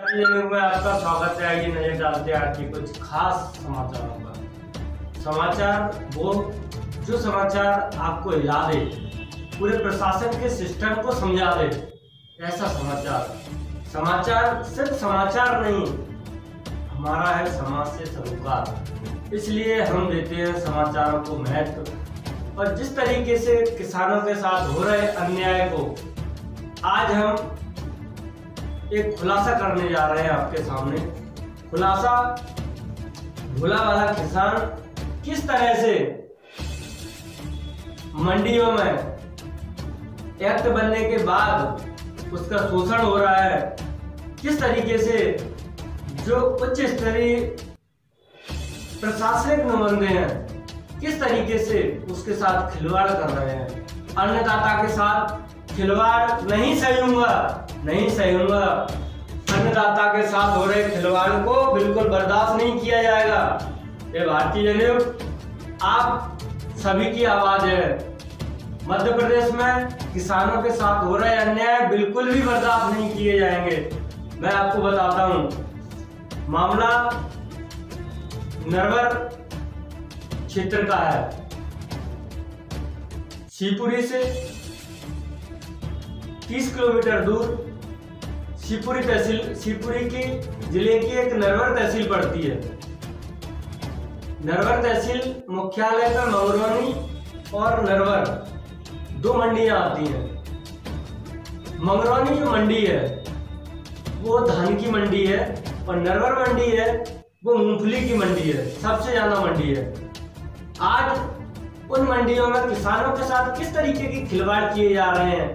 में आपका स्वागत है। आइए नजर डालते हैं आज के कुछ खास समाचारों पर। समाचार वो जो समाचार आपको हिला दे, पूरे प्रशासन के सिस्टम को समझा दे, ऐसा समाचार सिर्फ समाचार नहीं, हमारा है समाज से सरोकार। इसलिए हम देते हैं समाचारों को महत्व। और जिस तरीके से किसानों के साथ हो रहे अन्याय को आज हम एक खुलासा करने जा रहे हैं आपके सामने। खुलासा, भोला वाला किसान किस तरह से मंडियों में एक्ट बनने के बाद उसका शोषण हो रहा है, किस तरीके से जो उच्च स्तरीय प्रशासनिक नुमाइंदे हैं किस तरीके से उसके साथ खिलवाड़ कर रहे हैं। अन्नदाता के साथ खिलवाड़ नहीं सही होगा। अन्नदाता के साथ हो रहे खिलवाड़ को बिल्कुल बर्दाश्त नहीं किया जाएगा। ये भारतीय जनता आप सभी की आवाज है। मध्य प्रदेश में किसानों के साथ हो रहे अन्याय बिल्कुल भी बर्दाश्त नहीं किए जाएंगे। मैं आपको बताता हूं, मामला नरवर क्षेत्र का है। शिवपुरी से 30 किलोमीटर दूर शिवपुरी की जिले की एक नरवर तहसील पड़ती है। नरवर तहसील मुख्यालय पर मंगरौनी और नरवर दो मंडियां आती हैं। मंगरौनी जो मंडी है वो धान की मंडी है और नरवर मंडी है वो मूंगफली की मंडी है, सबसे ज्यादा मंडी है। आज उन मंडियों में किसानों के साथ किस तरीके की खिलवाड़ किए जा रहे हैं,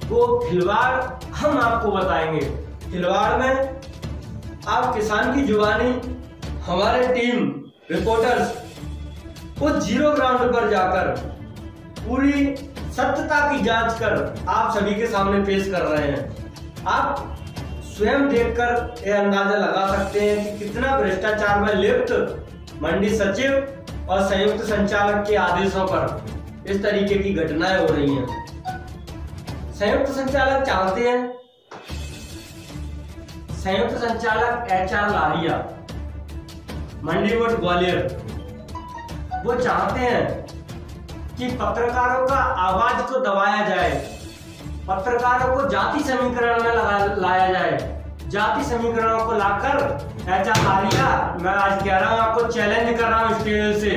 वो खिलवाड़ हम आपको बताएंगे। खिलवाड़ में आप किसान की जुबानी हमारे टीम रिपोर्टर्स को जीरो ग्राउंड पर जाकर पूरी सत्यता की जांच कर आप सभी के सामने पेश कर रहे हैं। आप स्वयं देखकर यह अंदाजा लगा सकते हैं कि कितना भ्रष्टाचार में लिप्त मंडी सचिव और संयुक्त संचालक के आदेशों पर इस तरीके की घटनाएं हो रही हैं। संयुक्त संचालक चाहते हैं, संयुक्त संचालक HR लारिया मंडी बोर्ड ग्वालियर, वो चाहते हैं कि पत्रकारों का आवाज को दबाया जाए, पत्रकारों को जाति समीकरण में लाया जाए। जाति समीकरणों को लाकर HR लारिया, मैं आज कह रहा हूं आपको, चैलेंज कर रहा हूं स्टेज से,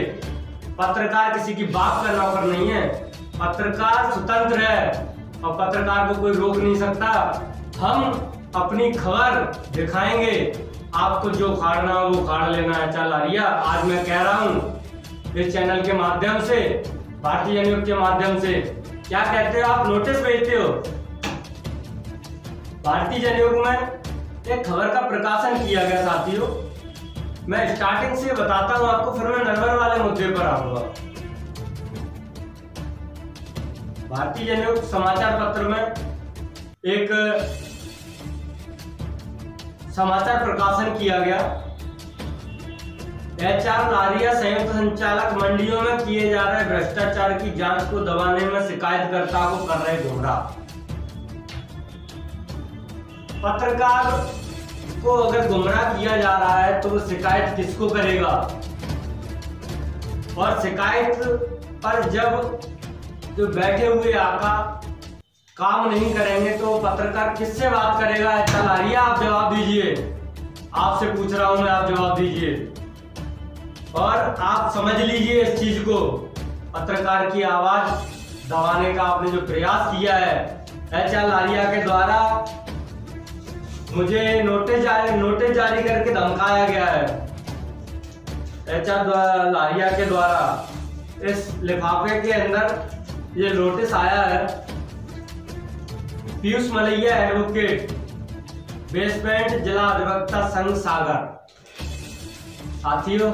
पत्रकार किसी की बाप का नौकर नहीं है। पत्रकार स्वतंत्र है और पत्रकार को कोई रोक नहीं सकता। हम अपनी खबर दिखाएंगे, आपको जो खाड़ना हो वो खाड़ लेना है। HR लारिया, आज मैं कह रहा हूं इस चैनल के माध्यम से, भारतीय जनयुग के माध्यम से, क्या कहते हो आप, नोटिस भेजते हो। भारतीय जनयुग में एक खबर का प्रकाशन किया गया साथियों। मैं स्टार्टिंग से बताता हूं आपको, फिर मैं नरवर वाले मुद्दे पर आऊंगा। भारतीय जनयुग समाचार पत्र में एक समाचार प्रकाशन किया गया। HR लारिया संयुक्त संचालक मंडियों में किए जा रहे भ्रष्टाचार की जांच को दबाने में शिकायतकर्ता को कर रहे गुमराह। पत्रकार को अगर गुमराह किया जा रहा है तो वो शिकायत किसको करेगा, और शिकायत पर जब जो बैठे हुए आका काम नहीं करेंगे तो पत्रकार किससे बात करेगा। HR लारिया, आप जवाब दीजिए, आपसे पूछ रहा हूं मैं, आप जवाब दीजिए और आप समझ लीजिए इस चीज को। पत्रकार की आवाज दबाने का आपने जो प्रयास किया है, HR लारिया के द्वारा मुझे नोटिस जारी करके धमकाया गया है। HR लारिया के द्वारा इस लिफाफे के अंदर ये नोटिस आया है। पीयूष मलैया एडवोकेट, बेसमेंट जिला अधिवक्ता संघ सागर। साथियों,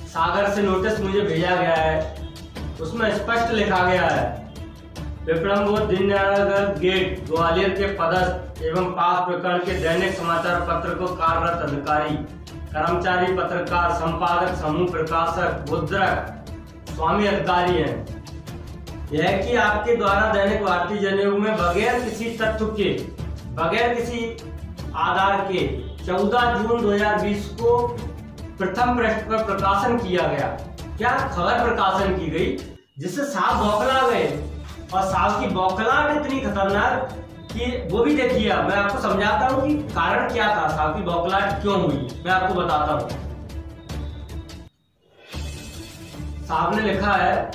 सागर से नोटिस मुझे भेजा गया है, उसमें स्पष्ट लिखा गया है, विक्रमगोद दीनदयाल गेट ग्वालियर के पदस्थ एवं पास प्रकरण के दैनिक समाचार पत्र को कार्यरत अधिकारी, कर्मचारी, पत्रकार, संपादक, समूह प्रकाशक, मुद्रक, स्वामी अधिकारी हैं। यह कि आपके द्वारा दैनिक भारतीय जनयुग में बगैर किसी तथ्य के, बगैर किसी आधार के 14 जून 2020 को प्रथम पृष्ठ पर प्रकाशन किया गया। क्या खबर प्रकाशन की गई जिससे साहब बौखला गए, और साहब की बौखलाहट इतनी खतरनाक कि वो भी देखिए। मैं आपको समझाता हूँ कि कारण क्या था, साहब की बौखलाहट क्यों हुई, मैं आपको बताता हूँ। साहब ने लिखा है,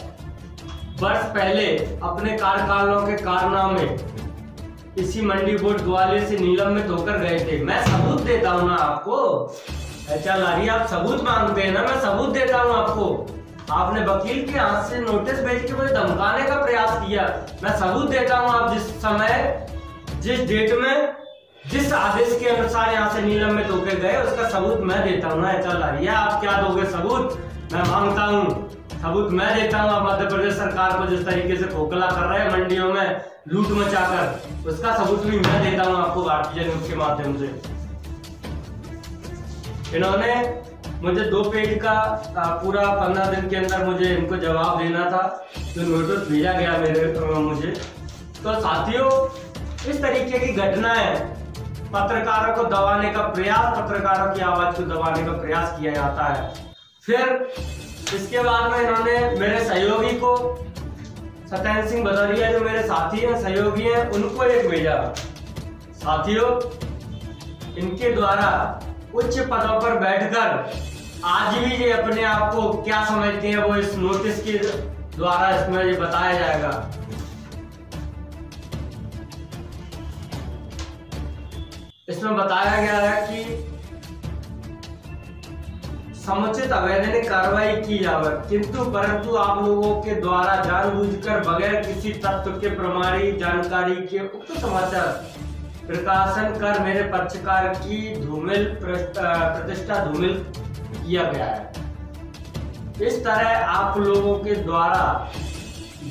वर्ष पहले अपने कार्यकालों के कारनामे इसी मंडी बोर्ड ग्वालियर से निलंबित होकर गए थे। मैं सबूत देता हूँ ना आपको। अच्छा लारी, आप सबूत मांगते हैं ना, मैं सबूत देता हूँ आपको। आपने वकील के हाथ से नोटिस भेज के मुझे धमकाने का प्रयास किया, मैं सबूत देता हूँ। आप जिस समय, जिस डेट में, जिस आदेश के अनुसार यहाँ से निलंबित होकर गए, उसका सबूत मैं देता हूँ ना। चल रही है, आप क्या दोगे सबूत? मैं मांगता हूँ, सबूत मैं देता हूँ। आप मध्य प्रदेश सरकार को जिस तरीके से खोखला कर रहे हैं मंडियों में लूट मचाकर, उसका सबूत भी मैं देता हूँ आपको भारतीय न्यूज के माध्यम से। इन्होंने मुझे 2 पेज का पूरा 15 दिन के अंदर मुझे इनको जवाब देना था, जो नोटिस भेजा गया मुझे। तो साथियों, इस तरीके की घटनाएं, पत्रकारों को दबाने का प्रयास, पत्रकारों की आवाज को दबाने का प्रयास किया जाता है। फिर इसके बाद में इन्होंने मेरे सहयोगी को, सत्येंद्र सिंह भदौरिया जो मेरे साथी हैं, सहयोगी हैं, उनको एक भेजा। साथियों, इनके द्वारा उच्च पदों पर बैठकर आज भी ये अपने आप को क्या समझते हैं, वो इस नोटिस के द्वारा इसमें ये बताया जाएगा। इसमें बताया गया है कि समुचित अवैधानिक कार्रवाई की जावे, किंतु परंतु आप लोगों के द्वारा जानबूझकर बगैर किसी तत्व के प्रमाणिक जानकारी के उक्त समाचार प्रकाशन कर मेरे पक्षकार की प्रतिष्ठा धूमिल किया गया है। इस तरह आप लोगों के द्वारा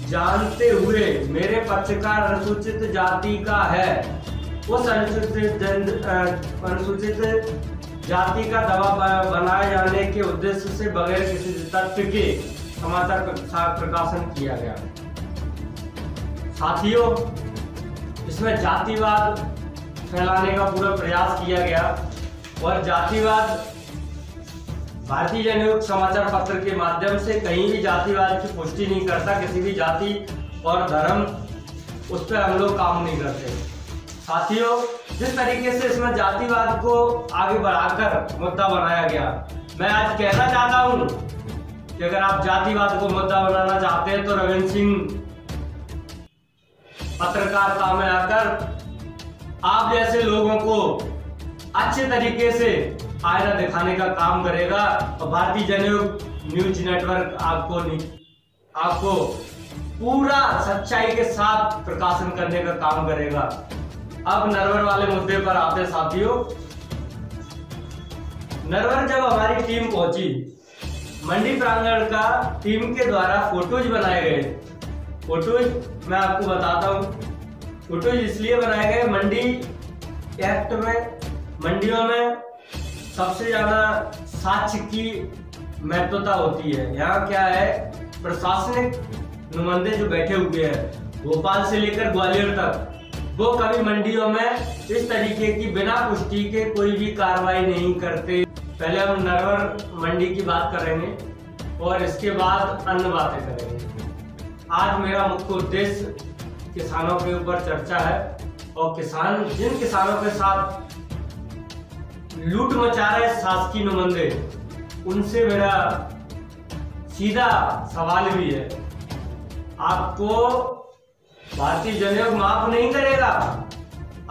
जानते हुए मेरे पक्षकार अनुसूचित जाति का है, उस अनुसूचित जाति का दबाव बनाए जाने के उद्देश्य से बगैर किसी तथ्य के समाचार प्रकाशन किया गया। साथियों, इसमें जातिवाद फैलाने का पूरा प्रयास किया गया, और जातिवाद भारतीय जनयुक्त समाचार पत्र के माध्यम से कहीं भी जातिवाद की पुष्टि नहीं करता। किसी भी जाति और धर्म, उस पर हम लोग काम नहीं करते। साथियों, जिस तरीके से इसमें जातिवाद को आगे बढ़ाकर मुद्दा बनाया गया, मैं आज कहना चाहता हूं कि अगर आप जातिवाद को मुद्दा बनाना चाहते हैं तो रविंद्र सिंह पत्रकारिता में आकर आप जैसे लोगों को अच्छे तरीके से आईना दिखाने का काम करेगा, और भारतीय जनयुक्त न्यूज नेटवर्क आपको पूरा सच्चाई के साथ प्रकाशन करने का काम करेगा। अब नरवर वाले मुद्दे पर आते हैं साथियों। नरवर जब हमारी टीम पहुंची, मंडी प्रांगण का टीम के द्वारा फोटोज बनाए गए। फोटोज मैं आपको बताता हूँ, फोटोज इसलिए बनाए गए, मंडी एक्ट में मंडियों में सबसे ज्यादा साक्ष्य की महत्वता होती है। यहाँ क्या है, प्रशासनिक नुमाइंदे जो बैठे हुए हैं भोपाल से लेकर ग्वालियर तक, वो कभी मंडियों में इस तरीके की बिना पुष्टि के कोई भी कार्रवाई नहीं करते। पहले हम नरवर मंडी की बात करेंगे और इसके बाद अन्य बातें करेंगे। आज मेरा मुख्य उद्देश्य किसानों के ऊपर चर्चा है, और जिन किसानों के साथ लूट मचा रहे शासकीय नुमाइंदे, उनसे मेरा सीधा सवाल भी है। आपको भारतीय जनयुक्त माफ नहीं करेगा,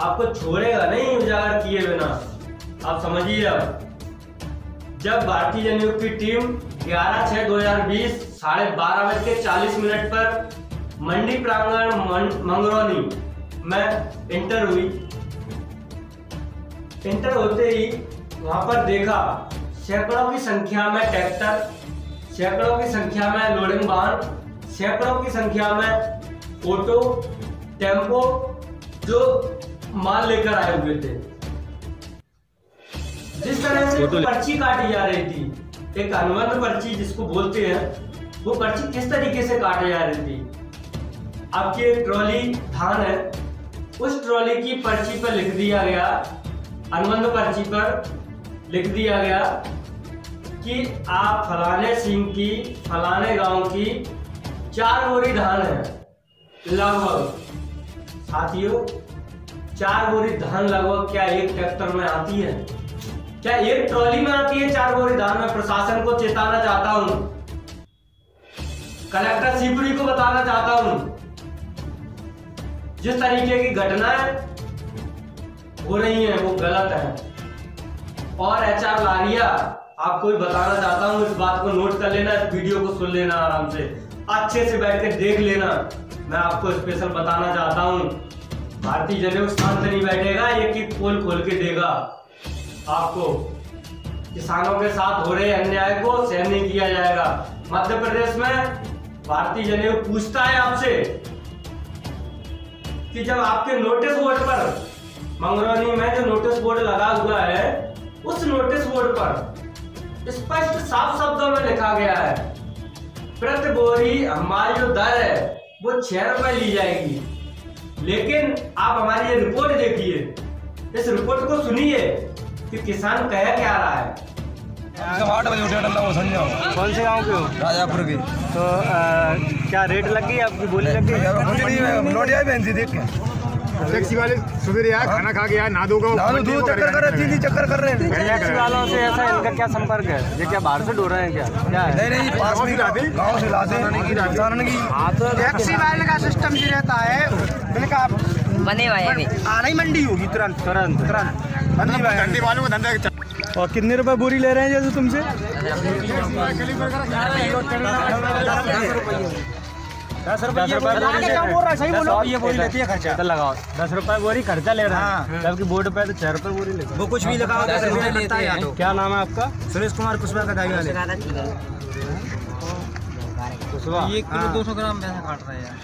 आपको छोड़ेगा नहीं उजागर किए बिना। आप समझिए, अब जब भारतीय जनयुक्त की टीम 11/6/2020 12:40 पर मंडी प्रांगण मंगरौनी में इंटर हुई, इंटर होते ही वहां पर देखा सैकड़ों की संख्या में ट्रैक्टर, सैकड़ों की संख्या में लोडिंग वाहन, सैकड़ों की संख्या में ऑटो, टेम्पो जो माल लेकर आए हुए थे। जिस तरह से पर्ची काटी जा रही थी, एक अनुबंध पर्ची जिसको बोलते हैं, वो पर्ची किस तरीके से काटी जा रही थी। आपकी एक ट्रॉली धान है, उस ट्रॉली की पर्ची पर लिख दिया गया अनुबंध पर्ची पर लिख दिया गया कि आप फलाने सिंह की फलाने गांव की 4 बोरी धान है लगभग। साथियों, 4 बोरी धान लगभग क्या एक ट्रैक्टर में आती है? क्या एक ट्रॉली में आती है 4 बोरी धान? मैं प्रशासन को चेताना चाहता हूं, कलेक्टर शिवपुरी को बताना चाहता हूं, जिस तरीके की घटनाएं हो रही हैं वो गलत है। और HR लारिया, आपको भी बताना चाहता हूं, इस बात को नोट कर लेना, इस वीडियो को सुन लेना, आराम से अच्छे से बैठ के देख लेना। मैं आपको स्पेशल बताना चाहता हूं, भारतीय जनेऊ शांत नहीं बैठेगा, एक एक पोल खोल के देगा आपको। किसानों के साथ हो रहे अन्याय को सहन नहीं किया जाएगा। मध्य प्रदेश में भारतीय जनेऊ पूछता है आपसे कि जब आपके नोटिस बोर्ड पर, मंगरौनी में जो नोटिस बोर्ड लगा हुआ है, उस नोटिस बोर्ड पर स्पष्ट साफ शब्दों में लिखा गया है प्रति बोरी हमारी जो दर है वो 6 रुपए ली जाएगी। लेकिन आप हमारी ये रिपोर्ट देखिए, इस रिपोर्ट को सुनिए कि किसान कह क्या रहा है। 8 बजे उठे कौन से गांव के हो? राजापुर की। तो क्या रेट लग गई आपकी? बोली लग गई? नोटिया बहन देख के टैक्सी वाले सवेरे आया, खाना खा गया, नहा धो चक्कर कर रहे हैं, चक्कर कर रहे हैं। टैक्सी वालों से ऐसा इनका क्या संपर्क है? ये क्या बाहर से ढो रहे हैं क्या? क्या है? नहीं, पास में गाँव से लाते हैं। टैक्सी वाले का सिस्टम ये रहता है, मैंने कहा बने हुए हैं, आना ही मंडी होगी तुरंत धंधे वालों का धंधा। और कितने रुपए बोरी ले रहे हैं जैसे तुमसे? 10 रुपए सही बोलो, ये बोरी लेती है खर्चा। तो लगाओ 10 रुपए बोरी खर्चा ले रहा है, जबकि बोर्ड पे तो 6 रुपए बोरी लेते हैं। वो कुछ भी लगाओ 10 रुपए लेते हैं। क्या नाम है आपका? सुरेश कुमार कुशवाहा का दाई वाले। 1 किलो 200 ग्राम पैसा काट रहे हैं।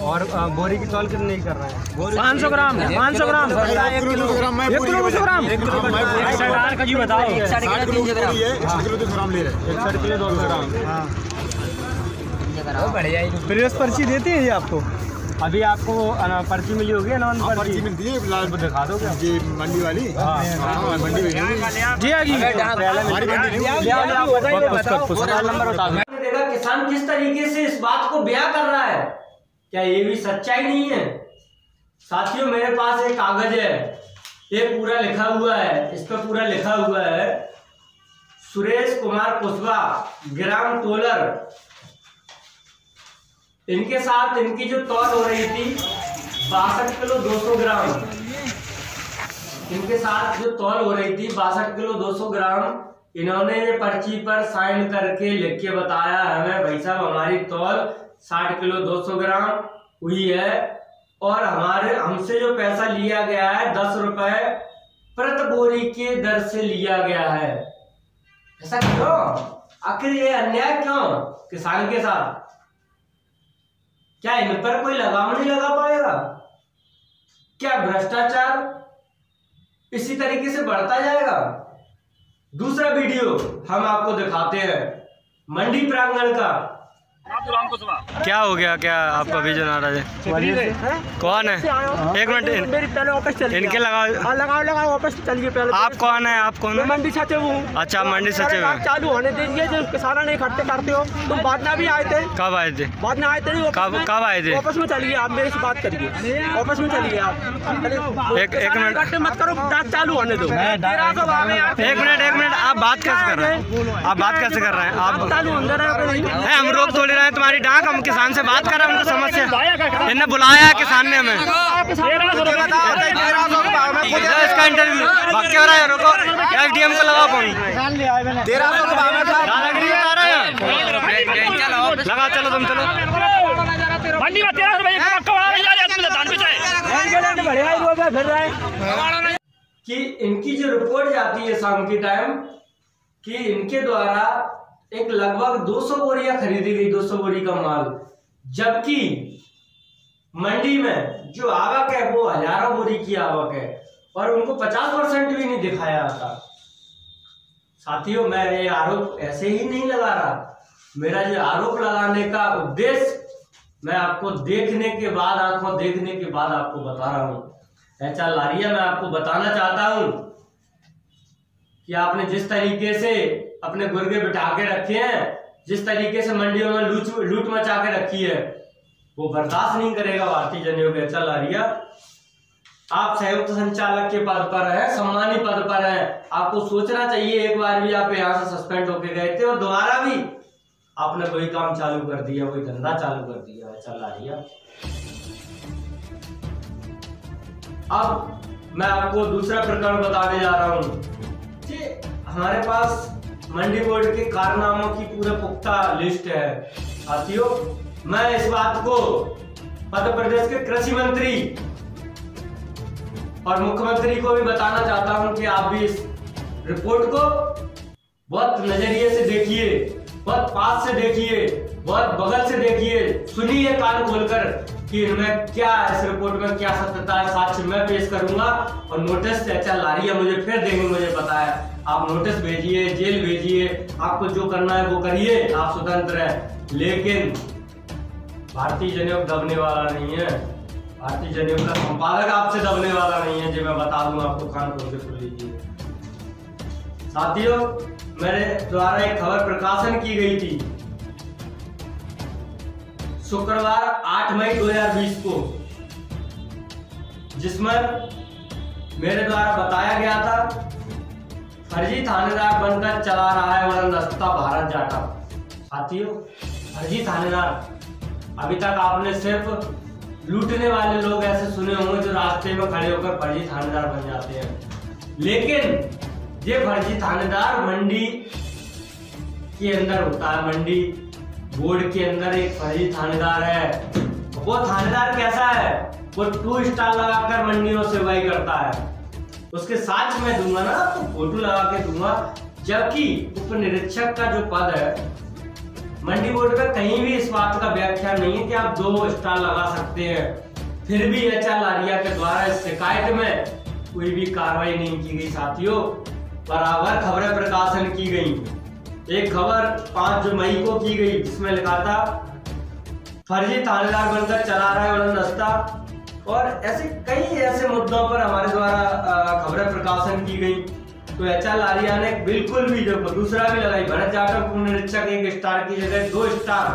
और बोरी की तौल कितने कर रहे हैं? 500 ग्राम 500 ग्राम 1 किलो 200 ग्राम, 1 किलो 200 ग्राम। सरकार का जी बताओ, 60 किलो 200 ग्राम ले रहे हैं। 60 किलो 200 ग्राम। प्रेस पर्ची देते हैं ये आपको? अभी आपको पर्ची मिली होगी ना? पर्ची मिलती है, लाल पर दिखा दो क्या? जी मंडी वाली। मंडी जी नंबर बता दो। देखा किसान किस तरीके से इस बात को बयां कर रहा है, क्या ये भी सच्चाई नहीं है? साथियों, मेरे पास एक कागज है, ये पूरा लिखा हुआ है, इस पर पूरा लिखा हुआ है सुरेश कुमार कुशवाहा, ग्राम टोलर। इनके साथ इनकी जो तौल हो रही थी 62 किलो 200 ग्राम, इनके साथ जो तौल हो रही थी 62 किलो 200 ग्राम, इन्होंने पर्ची पर साइन करके लिख के बताया हमें, भाई साहब हमारी तौल 60 किलो 200 ग्राम हुई है और हमसे जो पैसा लिया गया है 10 रुपए प्रति बोरी के दर से लिया गया है। ऐसा क्यों? आखिर ये अन्याय क्यों किसान के साथ? क्या इन पर कोई लगाम नहीं लगा पाएगा? क्या भ्रष्टाचार इसी तरीके से बढ़ता जाएगा? दूसरा वीडियो हम आपको दिखाते हैं मंडी प्रांगण का। क्या हो गया? क्या आपका विजन आ रहा है? कौन है? एक मिनट, पहले वापस चलिए, इनके लगाओ वापस चलिए। पहले आप कौन है? आप कौन है? मंडी सचिव हूँ। अच्छा, मंडी सचिव है। चालू होने दीजिए, जो किसान नहीं इकट्ठे करते हो तुम। बाद में भी आए थे? कब आए थे? बाद में आए थे नहीं? कब आए थे? वापस में चलिए, आप मेरे से बात करिए, वापस में चलिए आप। एक मिनट, इकट्ठे मत करो, बात चालू होने दो। एक मिनट, आप बात कैसे कर रहे हैं? आप बात कैसे कर रहे हैं? आप चालू होने रहे, हम रोक थोड़ी रहे हैं तुम्हारी डाक। हम किसान से बात कर रहे हैं, उनको समस्या इन्हें बुलाया है किसान ने हमें। इसका इंटरव्यू क्यों रहा है? रोको, SDM को लगाओ फोन। 1300 का भाव लगा, चलो तुम चलो। मंडी में 13 रुपए कि इनकी जो रिपोर्ट जाती है शाम के टाइम कि इनके द्वारा एक लगभग 200 बोरियां खरीदी गई, 200 बोरी का माल, जबकि मंडी में जो आवक है वो हजारों बोरी की आवक है और उनको 50% भी नहीं दिखाया जाता। साथियों, मैं ये आरोप ऐसे ही नहीं लगा रहा। मेरा ये आरोप लगाने का उद्देश्य मैं आपको देखने के बाद, आंखों देखने के बाद आपको बता रहा हूँ। HR लारिया, मैं आपको बताना चाहता हूँ कि आपने जिस तरीके से अपने गुर्गे बिठा के रखे हैं, जिस तरीके से मंडियों में लूट मचा के रखी है, वो बर्दाश्त नहीं करेगा भारतीय जनयोग अचल आर्या। आप संयुक्त संचालक के पद पर है, सम्मानी पद पर है, आपको सोचना चाहिए। एक बार भी आप यहाँ से सस्पेंड होके गए थे और दोबारा भी आपने वही काम चालू कर दिया, वही धंधा चालू कर दिया अचल आर्या। अब मैं आपको दूसरा प्रकरण बताने जा रहा हूं कि हमारे पास मंडी बोर्ड के कारनामों की पूरा पुख्ता लिस्ट है। साथियों, मैं इस बात को मध्य प्रदेश के कृषि मंत्री और मुख्यमंत्री को भी बताना चाहता हूं कि आप भी इस रिपोर्ट को बहुत नजरिए से देखिए, बहुत पास से देखिए, बहुत बगल से देखिए, सुनिए कान खोलकर कि इनमें क्या, इस रिपोर्ट में क्या सत्यता है। साक्ष्य मैं पेश करूंगा और नोटिस अचल आर्या मुझे फिर देंगे, मुझे पता है। आप नोटिस भेजिए, जेल भेजिए, आपको जो करना है वो करिए, आप स्वतंत्र हैं। लेकिन भारतीय जनयोग दबने वाला नहीं है, भारतीय जनयोग का संपादक आपसे दबने वाला नहीं है, जो मैं बता दूं आपको, कान खोल के सुन लीजिए। साथियों, मेरे द्वारा एक खबर प्रकाशन की गई थी शुक्रवार 8 मई 2020 को, जिसमें मेरे द्वारा बताया गया था फर्जी थानेदार बनकर चला रहा है उड़नदस्ता भारत जाटा। साथियों, फर्जी थानेदार, अभी तक आपने सिर्फ लूटने वाले लोग ऐसे सुने होंगे जो रास्ते में खड़े होकर फर्जी थानेदार बन जाते हैं, लेकिन ये फर्जी थानेदार मंडी के अंदर होता है। मंडी बोर्ड के अंदर एक फर्जी थानेदार है। वो थानेदार कैसा है? वो 2 स्टार लगाकर मंडियों से वाई करता है। उसके साथ मैं दूंगा ना, तो फोटो लगा के दूंगा। जबकि उप निरीक्षक का जो पद है मंडी बोर्ड में, कहीं भी इस बात का व्याख्या नहीं है कि आप 2 स्टार लगा सकते हैं। फिर भी अचल आर्या के द्वारा इस शिकायत में कोई भी कार्रवाई नहीं की गई। साथियों, बराबर खबरें प्रकाशन की गई। एक खबर 5 मई को की गई, जिसमें लिखा था फर्जी थानेदार बनकर चला रहा है उड़नदस्ता, और ऐसे कई ऐसे मुद्दों पर हमारे द्वारा खबरें प्रकाशन की गई। तो अचल आर्या ने बिल्कुल भी जो दूसरा भी लगाई, भरत जाटव उप निरीक्षक 1 स्टार की जगह 2 स्टार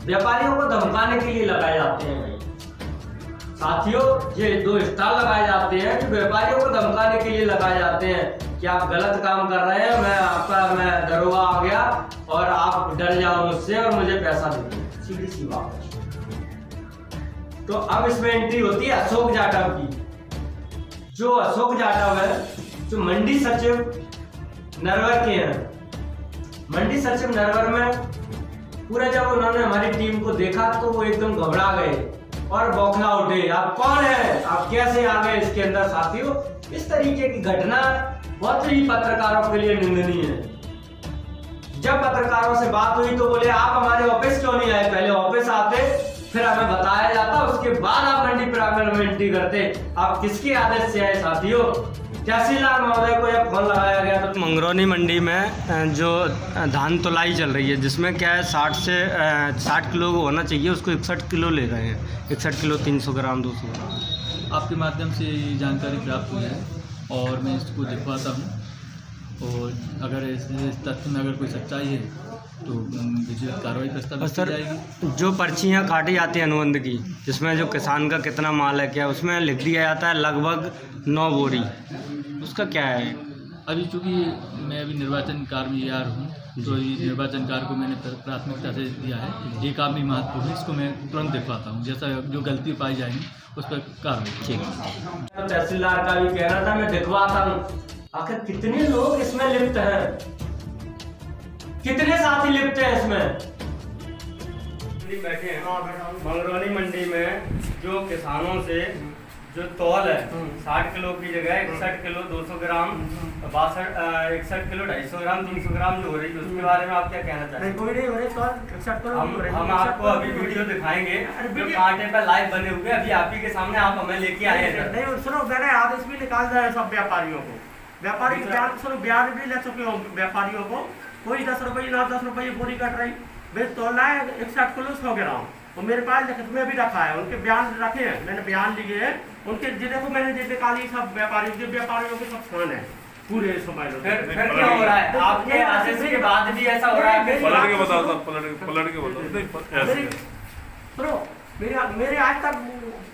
व्यापारियों को धमकाने के लिए लगाए जाते हैं। साथियों, ये 2 स्टार लगाए जाते हैं कि व्यापारियों को धमकाने के लिए लगाए जाते हैं कि आप गलत काम कर रहे हैं, मैं दरोगा आ गया और आप डर जाओ मुझसे और मुझे पैसा दे, सीधी सी बात है। तो अब इसमें एंट्री होती है अशोक जाटव की। जो अशोक जाटव है, जो मंडी सचिव नरवर के हैं। मंडी सचिव नरवर में पूरा जब उन्होंने हमारी टीम को देखा तो वो एकदम घबरा गए और बौखला उठे। आप कौन है, आप कैसे आ गए इसके अंदर? साथियों, इस तरीके की घटना बहुत ही पत्रकारों के लिए निंदनीय है। जब पत्रकारों से बात हुई तो बोले आप हमारे ऑफिस क्यों नहीं आए? पहले ऑफिस आते, फिर हमें बताया जाता, उसके बाद आप मंडी प्रांगण में एंट्री करते। आप किसके आदेश से आए? साथियों, तहसीलदार महोदय को यह फोन लगाया गया था। मंगरौनी मंडी में जो धान तोलाई चल रही है, जिसमें क्या है 60 किलो होना चाहिए, उसको 61 किलो ले रहे हैं। 61 किलो 300 ग्राम 200 ग्राम। आपके माध्यम से जानकारी प्राप्त हुई है और मैं इसको दिखवाता हूँ, और अगर इस तथ्य में अगर कोई सच्चाई है तो विजिलैंस कार्रवाई प्रस्तावित की जाएगी। जो पर्चियाँ काटी जाती है अनुबंध की, जिसमें जो किसान का कितना माल है, क्या उसमें लिख दिया जाता है लगभग 9 बोरी, उसका क्या है? अभी चूँकि मैं अभी निर्वाचन कार्य में यार हूँ, तो ये निर्वाचन कार्य को मैंने प्राथमिकता से दिया है। ये काम भी महत्वपूर्ण है, इसको मैं तुरंत दिखवाता हूँ। जैसा जो गलती पाई जाएगी उस पर कार्रवाई। ठीक है। तो तहसीलदार का भी कहना था मैं दिखवाता हूँ। आखिर कितने लोग इसमें लिप्त हैं, कितने साथी लिप्त हैं इसमें? बैठे हैं मंगरौनी मंडी में, जो किसानों से जो तौल है 60 किलो की जगह 61 किलो 200 ग्राम 61 किलो 250 ग्राम 300 ग्राम जो हो रही है, उसके बारे में आप क्या कहना चाहते हैं? कोई नहीं हो रही, हम आपको अभी वीडियो दिखाएंगे जो कांटे पे लाइव बने हुए, अभी आप ही के सामने आप हमें लेके आए हैं। नहीं सुनो, मैंने आदेश भी निकाल दिया है सब व्यापारियों को। व्यापारी ब्याज भी ले चुके हो व्यापारियों को। कोई 10 रुपये ना 10 रुपये बोरी कट रही, वे तोलना है 61 किलो 100 ग्राम। तो मेरे पास में भी रखा है, उनके बयान रखे हैं, मैंने बयान लिए हैं उनके, जिन्हें को मैंने निकाली सब व्यापारियों के सब फोन है, पूरे समय फिर क्या हो रहा है? आपके आदेश के बाद भी ऐसा हो रहा है? पलट के बताओ साहब, पलट के बताओ। नहीं ऐसे मेरे आज तक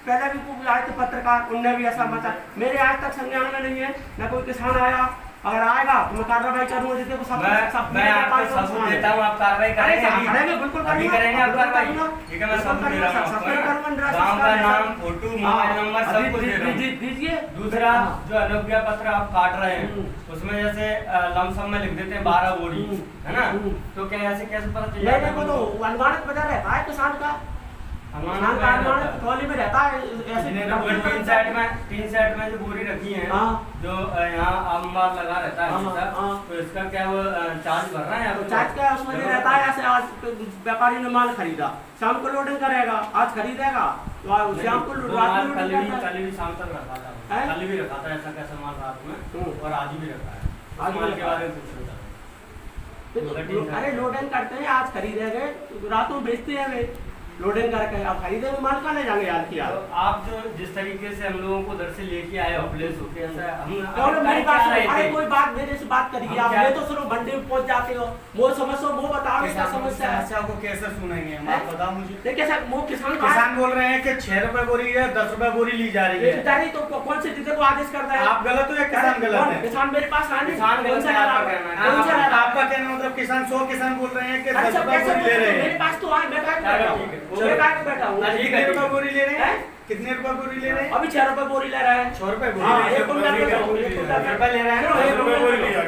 पहले भी आए थे पत्रकार, उनने भी ऐसा बता, मेरे आज तक संज्ञान में नहीं है, न कोई किसान आया। अगर आएगा तो मैं कार्रवाई करूंगा। जितने को सब मैं आपको सबूत देता हूं, आप कार्रवाई करेंगे? बिल्कुल अभी करेंगे आप कार्रवाई? ठीक है, मैं सबूत दे रहा हूं आपको। गांव का नाम, फोटो, मोबाइल नंबर सब कुछ दे रहा हूं। दीजिए। दूसरा, जो अनुज्ञा पत्र आप काट रहे हैं उसमें जैसे लमसम में लिख देते हैं 12 बोरी, है ना? तो क्या ऐसे कैसे पता चल जाएगा? मेरे को तो अनुमानित पता रहता है किसान का, ट्रॉली में रहता है। ऐसे तीन सेट में जो बोरी रखी है, जो यहाँ आमवार लगा रहता है, तो इसका क्या वो चार्ज भर रहा है? चार्ज क्या उसमें रहता है? ऐसे आज व्यापारी ने माल खरीदा, शाम को लोडिंग करेगा, आज खरीदेगा, शाम को कल भी शाम तक रखा था, कल भी रखा था ऐसा कैसा माल रात में, और आज भी रखा है। आज माल के बारे में अरे लोडिंग करते हैं, आज खरीदेंगे, रात में बेचते हैं वे, लोडिंग करके आप खरीदे में माल कहाँ ले जाएंगे यार? क्या तो आप जो जिस तरीके से हम लोगों को उधर से लेके आए प्लेस होके, ऐसा मेरी बात अरे कोई बात मेरे से बात करिए आप, मैं तो सिर्फ मंडी में पहुंच जाते हो, वो समस्या वो बताओ, क्या समस्या है? समस्या को कैसे सुनेंगे हम, आप बताओ मुझे। देखिए सर, वो किसान बोल रहे हैं कि 6 रुपए बोरी है, 10 रुपए बोरी ली जा रही है, तो कौन से जितने को आदेश करता है? आप गलत हो या किसान गलत है? किसान मेरे पास आने, किसान कौन सा आपका कहना मतलब किसान 100 किसान बोल रहे हैं कि 10 रुपए बोरी ले रहे हैं। मेरे पास तो आए, मैं बैठा हूँ। कितने रुपए बोरी ले रहे हैं? कितने रुपए बोरी ले रहे हैं? अभी 6 रुपए बोरी ले रहे हैं। 6 रुपए बोरी ले रहे हैं। 10 रुपए बोरी लिया गया, 10 रुपए बोरी लिया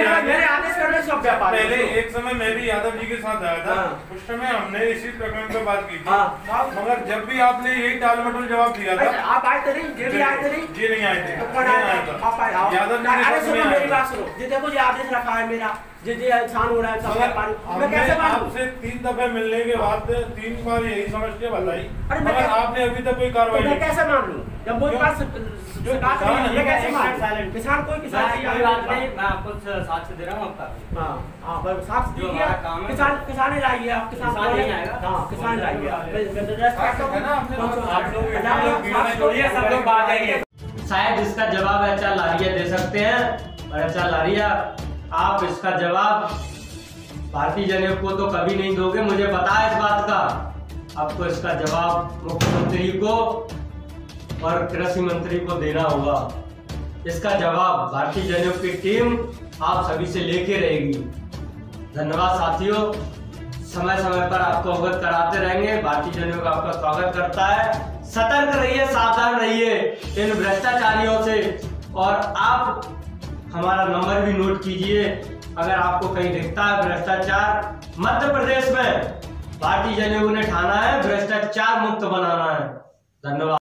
गया। मेरे आदेश करने सब व्यापार। पहले एक समय मैं भी यादव जी के साथ आया था, उस समय हमने इसी प्रकरण पे बात की थी, मगर जब भी आपने यही टाल मटोल जवाब दिया था। आप आए थे नहीं? ये भी आए थे नहीं? जी नहीं आए थे, आप आए। यादव जी अरे सुनो मेरी बात सुनो, जी देखो ये आदेश रखा है मेरा, जी इंसान हो रहा है सब व्यापारी, मैं कैसे मानूं? आपसे 3 दफे मिलने के बाद 3 बार यही समस्या बताई, अरे मगर आपने अभी तक कोई कार्रवाई मैं नहीं। कैसे मान लूं जब मेरे पास ये कैसे मान? किसान कोई किसान कोई बात नहीं, मैं आपको साक्ष्य दे रहा हूँ आपका। हाँ बस साक्ष्य दीजिए। किसान ही लाइए आप, किसान नहीं आएगा। हाँ किसान लाइए सब लोग बात आएंगे। शायद इसका जवाब एचआर लारिया दे सकते हैं, और एचआर लारिया आप इसका जवाब भारतीय जनता को तो कभी नहीं दोगे, मुझे पता है इस बात का। आपको इसका जवाब मुख्यमंत्री को और कृषि मंत्री को देना होगा। इसका जवाब भारतीय जनता की टीम आप सभी से लेके रहेगी। धन्यवाद साथियों, समय समय पर आपको अवगत कराते रहेंगे। भारतीय जनता का आपका स्वागत करता है। सतर्क रहिए, सावधान रहिए इन भ्रष्टाचारियों से, और आप हमारा नंबर भी नोट कीजिए। अगर आपको कहीं दिखता है भ्रष्टाचार, मध्य प्रदेश में भारतीय जनता ने ठाना है भ्रष्टाचार मुक्त बनाना है। धन्यवाद।